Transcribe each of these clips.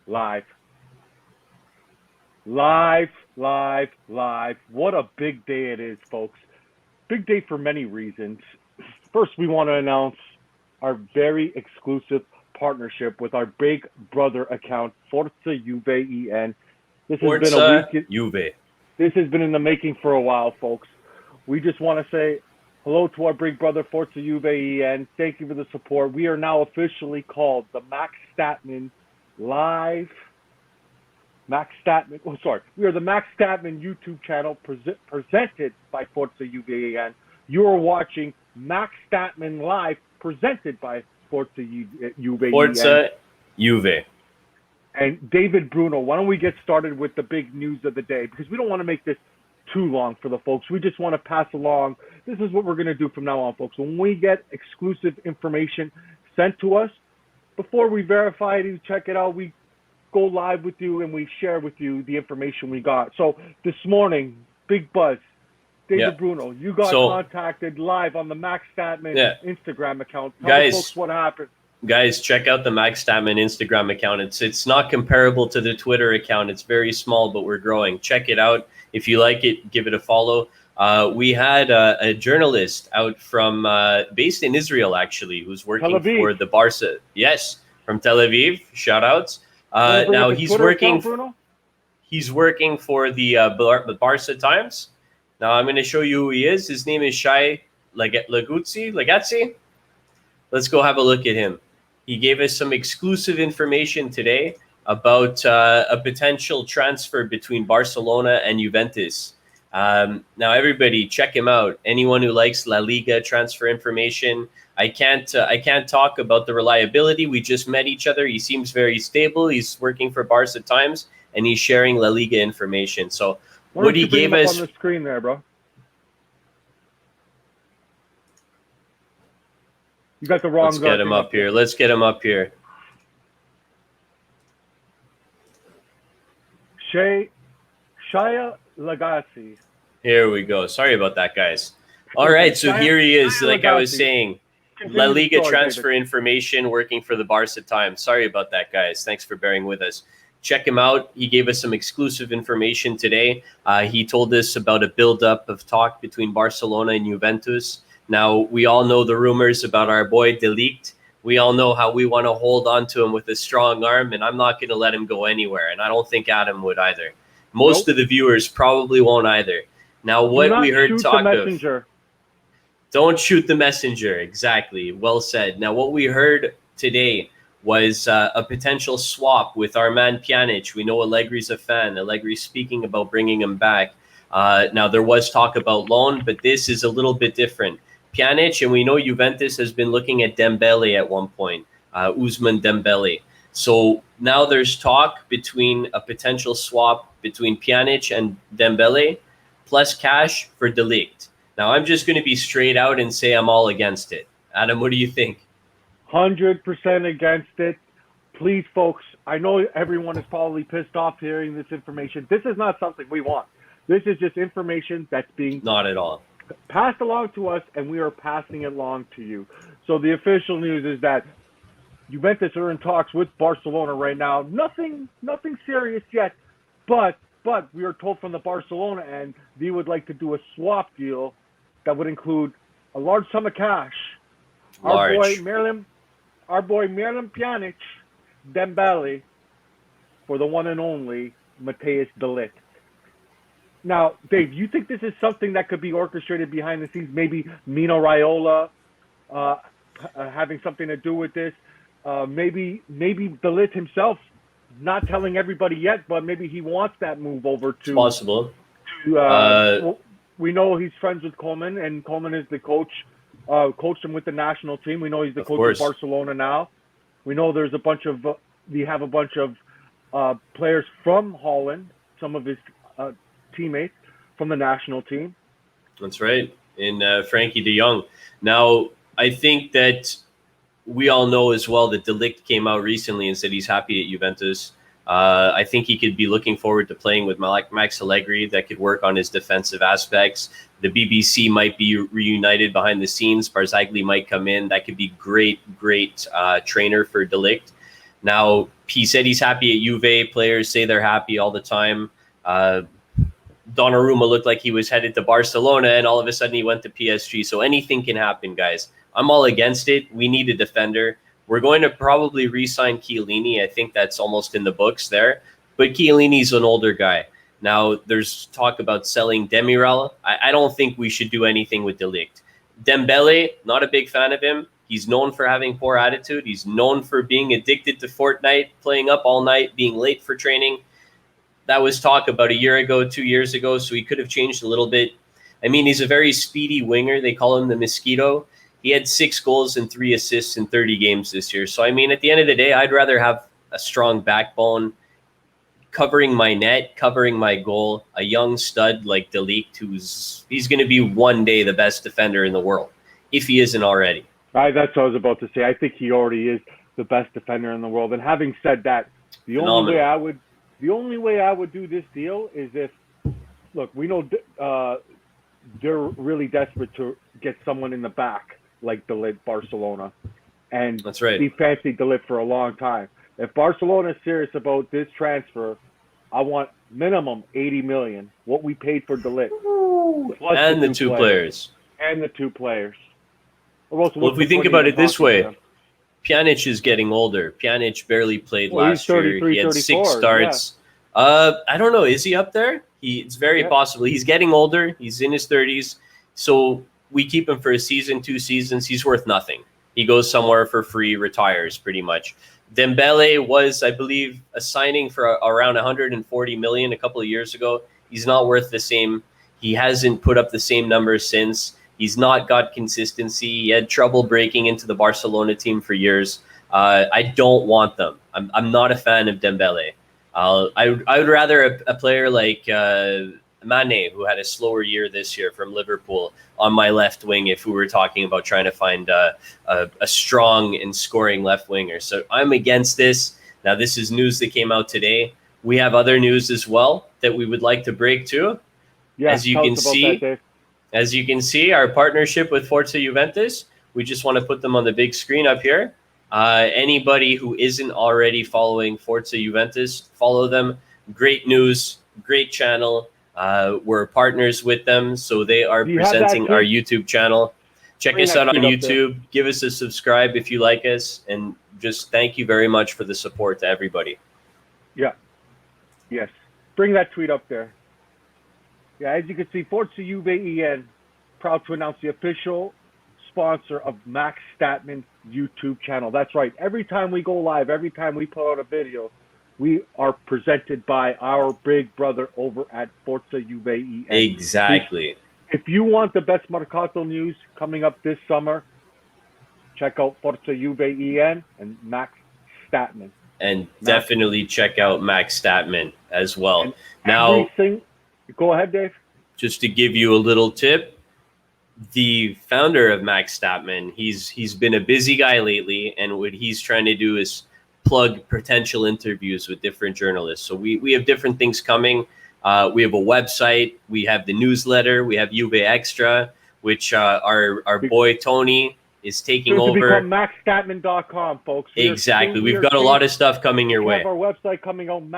Live. Live, live, live. What a big day it is, folks. Big day for many reasons. First, we want to announce our very exclusive partnership with our big brother account, ForzaJuveEN. This has been a week. Juve. This has been in the making for a while, folks. We just want to say hello to our big brother, ForzaJuveEN. Thank you for the support. We are now officially called the Max Statman Live. We are the Max Statman YouTube channel presented by ForzaJuveEN. You are watching Max Statman Live presented by ForzaJuveEN. Forza Juve. And David Bruno, why don't we get started with the big news of the day? Because we don't want to make this too long for the folks. We just want to pass along. This is what we're going to do from now on, folks. When we get exclusive information sent to us, before we verify it and check it out, we go live with you and we share with you the information we got. So this morning, big buzz. David Bruno, you got contacted live on the Max Statman Instagram account. Tell the folks what happened. Guys, check out the Max Statman Instagram account. It's not comparable to the Twitter account. It's very small, but we're growing. Check it out. If you like it, give it a follow. We had a journalist out from based in Israel, actually, who's working for the Barca. Yes, from Tel Aviv. Shout outs. Now he's working for the Barca Times. Now I'm going to show you who he is. His name is Shai Legazzi. Let's go have a look at him. He gave us some exclusive information today about a potential transfer between Barcelona and Juventus. Now everybody check him out. Anyone who likes La Liga transfer information. I can't talk about the reliability. We just met each other. He seems very stable. He's working for Barca Times and he's sharing La Liga information. So what he gave us on the screen there, bro. You got the wrong. Let's get him up here. Let's get him up here. Shia Legazzi. Here we go. Sorry about that, guys. All right, so here he is. Like I was saying, La Liga transfer information, working for the Barca Times. Sorry about that, guys. Thanks for bearing with us. Check him out. He gave us some exclusive information today. He told us about a build-up of talk between Barcelona and Juventus. Now, we all know the rumors about our boy Ligt. We all know how we want to hold on to him with a strong arm, and I'm not going to let him go anywhere. And I don't think Adam would either. Most of the viewers probably won't either. Now, what we heard talk of... Don't shoot the messenger. Exactly. Well said. Now, what we heard today was a potential swap with our man Pjanic. We know Allegri's a fan. Allegri's speaking about bringing him back. Now, there was talk about loan, but this is a little bit different. Pjanic, and we know Juventus has been looking at Dembele at one point, Ousmane Dembele. So now there's talk between a potential swap between Pjanic and Dembele, plus cash for De Ligt. Now, I'm just going to be straight out and say I'm all against it. Adam, what do you think? 100% against it. Please, folks, I know everyone is probably pissed off hearing this information. This is not something we want. This is just information that's being... Not at all. Passed along to us, and we are passing it along to you. So the official news is that Juventus are in talks with Barcelona right now. Nothing serious yet, but we are told from the Barcelona end they would like to do a swap deal that would include a large sum of cash. Our boy Miralem Pjanic, Dembele, for the one and only Matthijs de Ligt. Now, Dave, you think this is something that could be orchestrated behind the scenes? Maybe Mino Raiola having something to do with this? Maybe de Ligt himself not telling everybody yet, but maybe he wants that move over to... It's possible. We know he's friends with Koeman, and Koeman is the coach, coached him with the national team. We know he's the coach of Barcelona now. We know there's a bunch of... we have a bunch of players from Holland, some of his teammates from the national team. That's right. In Frankie de Jong. Now, I think that we all know as well that De Ligt came out recently and said he's happy at Juventus. I think he could be looking forward to playing with Max Allegri. That could work on his defensive aspects. The BBC might be reunited behind the scenes. Barzagli might come in. That could be great trainer for De Ligt. Now, he said he's happy at Juve. Players say they're happy all the time. Donnarumma looked like he was headed to Barcelona, and all of a sudden he went to PSG. So anything can happen, guys. I'm all against it. We need a defender. We're going to probably re-sign Chiellini. I think that's almost in the books there. But Chiellini's an older guy. Now, there's talk about selling Demiral. I don't think we should do anything with Ligt. Dembele, not a big fan of him. He's known for having poor attitude. He's known for being addicted to Fortnite, playing up all night, being late for training. That was talk about a year ago, 2 years ago, so he could have changed a little bit. I mean, he's a very speedy winger. They call him the Mosquito. He had 6 goals and 3 assists in 30 games this year. So, I mean, at the end of the day, I'd rather have a strong backbone covering my net, covering my goal, a young stud like De Ligt, he's going to be one day the best defender in the world, if he isn't already. That's what I was about to say. I think he already is the best defender in the world. And having said that, the only way I would do this deal is if, look, we know they're really desperate to get someone in the back like De Ligt, Barcelona, and that's right. He fancied De Ligt for a long time. If Barcelona is serious about this transfer, I want minimum 80 million, what we paid for De Ligt. And the two players. And the 2 players. Well, if we think about it this way, Pjanic is getting older. Pjanic barely played last year. He had 6 starts. Yeah. I don't know. Is he up there? It's very possible. He's getting older. He's in his 30s. So we keep him for a season, 2 seasons. He's worth nothing. He goes somewhere for free, retires pretty much. Dembele was, I believe, a signing for around 140 million a couple of years ago. He's not worth the same. He hasn't put up the same numbers since. He's not got consistency. He had trouble breaking into the Barcelona team for years. I don't want them. I'm not a fan of Dembele. I would rather a player like Mane, who had a slower year this year from Liverpool, on my left wing if we were talking about trying to find a strong and scoring left winger. So I'm against this. Now, this is news that came out today. We have other news as well that we would like to break too. Yeah, as you can see, our partnership with Forza Juventus, we just want to put them on the big screen up here. Anybody who isn't already following Forza Juventus, follow them. Great news, great channel. We're partners with them, so they are presenting our YouTube channel. Check us out on YouTube. Give us a subscribe if you like us, and just thank you very much for the support to everybody. Yeah. Yes. Bring that tweet up there. Yeah, as you can see, ForzaJuveEN, proud to announce the official sponsor of Max Statman's YouTube channel. That's right. Every time we go live, every time we put out a video, we are presented by our big brother over at ForzaJuveEN. Exactly. If you want the best Mercato news coming up this summer, check out ForzaJuveEN and Max Statman. And definitely check out Max Statman as well. Now, go ahead, Dave. Just to give you a little tip, the founder of Max Statman, he's been a busy guy lately, and what he's trying to do is plug potential interviews with different journalists. So we have different things coming. We have a website, we have the newsletter, we have Juve Extra, which our boy Tony is taking over. Become MaxStatman.com, folks. Exactly. We've got a lot of stuff coming your way. We have our website coming out,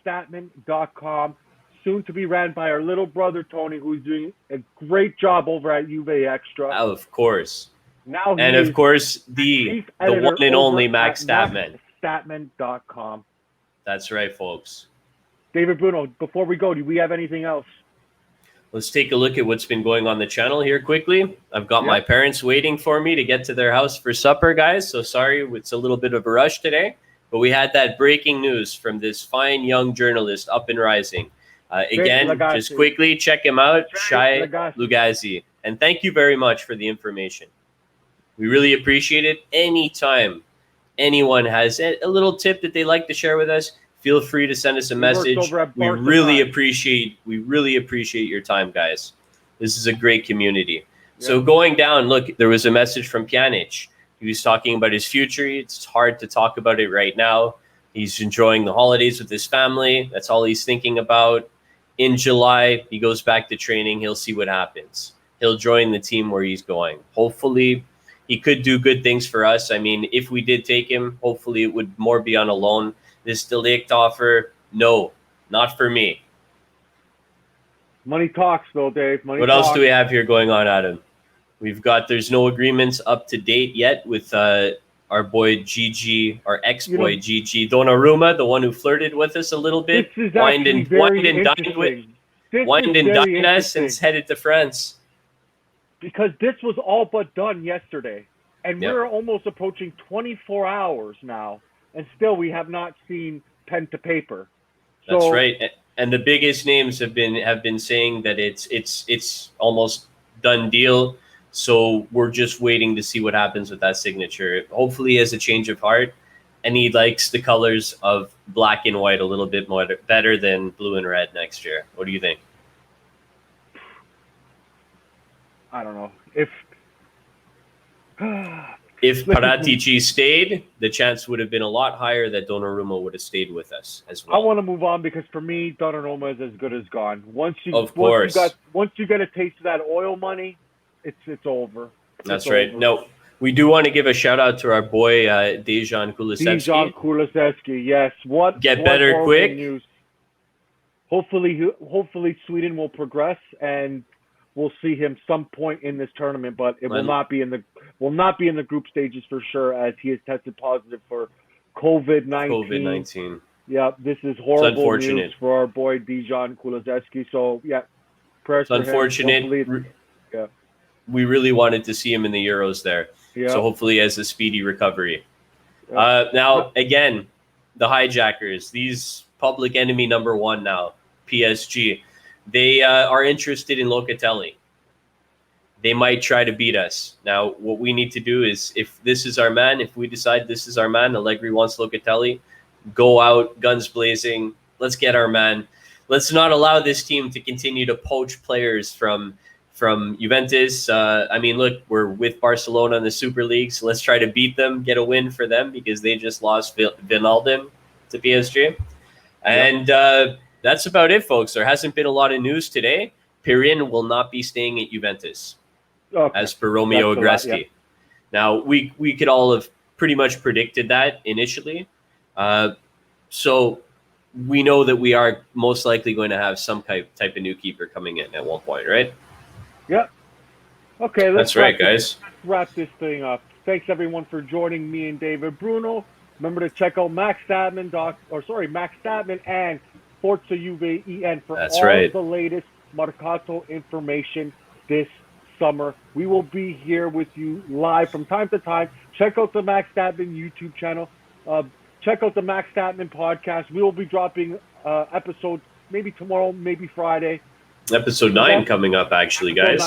MaxStatman.com, soon to be ran by our little brother Tony, who's doing a great job over at Juve Extra. Of course. Now and of course, the one and only Max Statman. MaxStatman.com. That's right, folks. David Bruno, before we go, do we have anything else? Let's take a look at what's been going on the channel here quickly. I've got my parents waiting for me to get to their house for supper, guys. So sorry, it's a little bit of a rush today. But we had that breaking news from this fine young journalist up and rising. Again, just quickly, check him out, Shai Lugazi. And thank you very much for the information. We really appreciate it. Anytime anyone has a little tip that they like to share with us, feel free to send us a message. We really appreciate your time, guys. This is a great community. Yeah. So going down, look, there was a message from Pjanic. He was talking about his future. It's hard to talk about it right now. He's enjoying the holidays with his family. That's all he's thinking about. In July, he goes back to training. He'll see what happens. He'll join the team where he's going. Hopefully, He could do good things for us. I mean, if we did take him, hopefully it would more be on a loan. This Ligt offer, no, not for me. Money talks, though, Dave. Money what talks. else do we have here going on, Adam? We've got, there's no agreements up to date yet with our boy Gigi, our ex-boy Gigi Donnarumma, the one who flirted with us a little bit, This is actually very interesting. Wined and dined us and headed to France. Because this was all but done yesterday. And we're almost approaching 24 hours now. And still we have not seen pen to paper. That's right. And the biggest names have been saying that it's almost done deal. So we're just waiting to see what happens with that signature. Hopefully he has a change of heart and he likes the colors of black and white a little bit more better than blue and red next year. What do you think? I don't know. If Paratici stayed, the chance would have been a lot higher that Donnarumma would have stayed with us as well. I want to move on because for me, Donnarumma is as good as gone. Once you get a taste of that oil money, it's over. That's right. Over. No, we do want to give a shout out to our boy Dejan Kulusevski. Dejan Kulusevski, yes. What better quick. News. Hopefully Sweden will progress and we'll see him some point in this tournament, but it will not be in the group stages for sure, as he has tested positive for COVID-19. Yeah, this is horrible news for our boy Dejan Kulusevski. So yeah, prayers for him. Unfortunate. We really wanted to see him in the Euros there. Yeah. So hopefully he has a speedy recovery. Yeah. Now, again, the hijackers, these public enemy number one now, PSG, they are interested in Locatelli. They might try to beat us. Now, what we need to do is, if this is our man, if we decide this is our man, Allegri wants Locatelli, go out, guns blazing. Let's get our man. Let's not allow this team to continue to poach players from Juventus. I mean, look, we're with Barcelona in the Super League, so let's try to beat them, get a win for them because they just lost Wijnaldum to PSG. And that's about it, folks. There hasn't been a lot of news today. Pirin will not be staying at Juventus, as per Romeo Agreschi. Now, we could all have pretty much predicted that initially. So we know that we are most likely going to have some type of new keeper coming in at one point, right? Yep. Okay, that's right, guys. Let's wrap this thing up. Thanks everyone for joining me and David Bruno. Remember to check out Max Statman and ForzaJuveEN for the latest Mercato information this summer. We will be here with you live from time to time. Check out the Max Statman YouTube channel. Check out the Max Statman podcast. We will be dropping episodes maybe tomorrow, maybe Friday. Episode 9 coming up, actually, guys.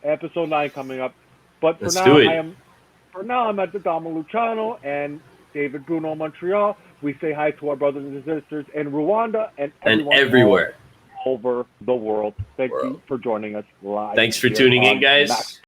Episode 9 coming up. But for now, I'm at the Dama Luciano and David Bruno Montreal. We say hi to our brothers and sisters in Rwanda and everywhere over the world. Thank you for joining us live. Thanks for tuning in, guys.